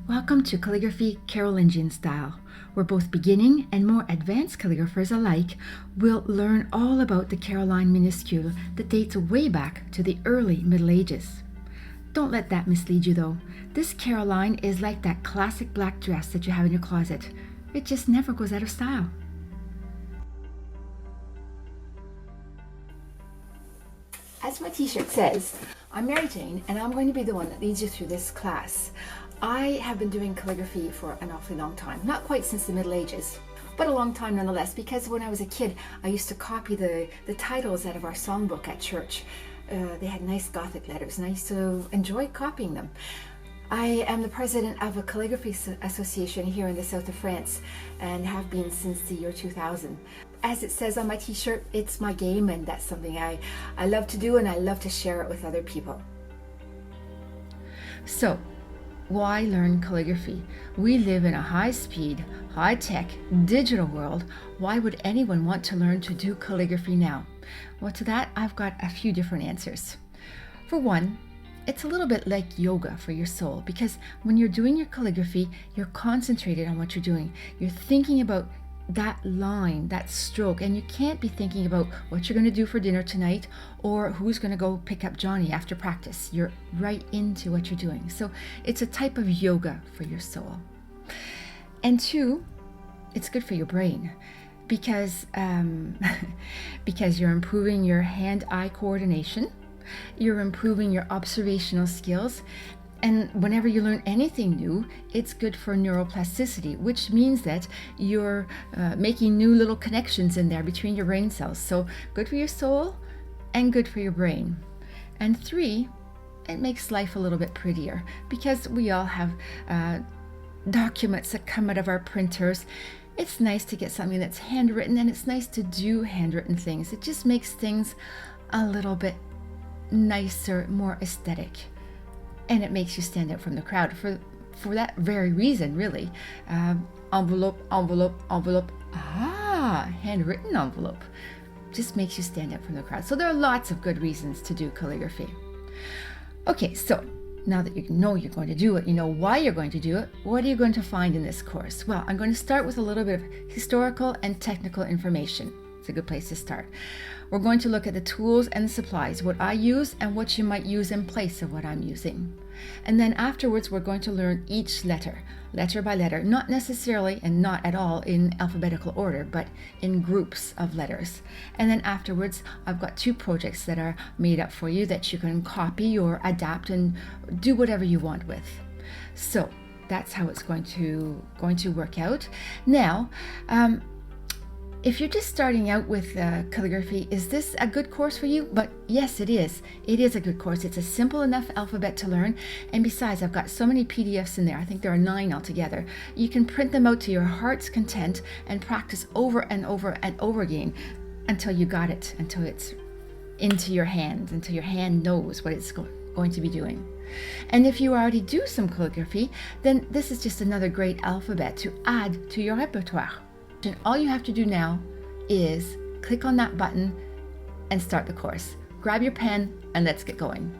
Welcome to Calligraphy Carolingian Style, where both beginning and more advanced calligraphers alike will learn all about the Caroline minuscule that dates way back to the early Middle Ages. Don't let that mislead you though. This Caroline is like that classic black dress that you have in your closet. It just never goes out of style. As my t-shirt says, I'm Mary Jane and I'm going to be the one that leads you through this class. I have been doing calligraphy for an awfully long time, not quite since the Middle Ages, but a long time nonetheless, because when I was a kid I used to copy the titles out of our songbook at church. They had nice Gothic letters and I used to enjoy copying them. I am the president of a calligraphy association here in the south of France and have been since the year 2000. As it says on my t-shirt, it's my game and that's something I love to do and I love to share it with other people. So, why learn calligraphy? We live in a high-speed, high-tech, digital world. Why would anyone want to learn to do calligraphy now? Well, to that, I've got a few different answers. For one, it's a little bit like yoga for your soul, because when you're doing your calligraphy, you're concentrated on what you're doing. You're thinking about that line, that stroke, and you can't be thinking about what you're going to do for dinner tonight or who's going to go pick up Johnny after practice. You're right into what you're doing. So it's a type of yoga for your soul. And two, it's good for your brain because because you're improving your hand-eye coordination, you're improving your observational skills, and whenever you learn anything new, it's good for neuroplasticity, which means that you're making new little connections in there between your brain cells. So good for your soul and good for your brain. And three, it makes life a little bit prettier because we all have documents that come out of our printers. It's nice to get something that's handwritten, and it's nice to do handwritten things. It just makes things a little bit nicer, more aesthetic. And it makes you stand out from the crowd for that very reason, really. Envelope, envelope, envelope. Handwritten envelope. Just makes you stand out from the crowd. So there are lots of good reasons to do calligraphy. Okay, so now that you know you're going to do it, you know why you're going to do it, what are you going to find in this course? Well, I'm going to start with a little bit of historical and technical information. It's a good place to start. We're going to look at the tools and the supplies, what I use and what you might use in place of what I'm using. And then afterwards, we're going to learn each letter by letter, not necessarily and not at all in alphabetical order, but in groups of letters. And then afterwards, I've got two projects that are made up for you that you can copy or adapt and do whatever you want with. So that's how it's going to work out. Now, if you're just starting out with calligraphy, is this a good course for you? But yes, it is. It is a good course. It's a simple enough alphabet to learn. And besides, I've got so many PDFs in there. I think there are 9 altogether. You can print them out to your heart's content and practice over and over and over again until you got it, until it's into your hand, until your hand knows what it's going to be doing. And if you already do some calligraphy, then this is just another great alphabet to add to your repertoire. And all you have to do now is click on that button and start the course. Grab your pen and let's get going.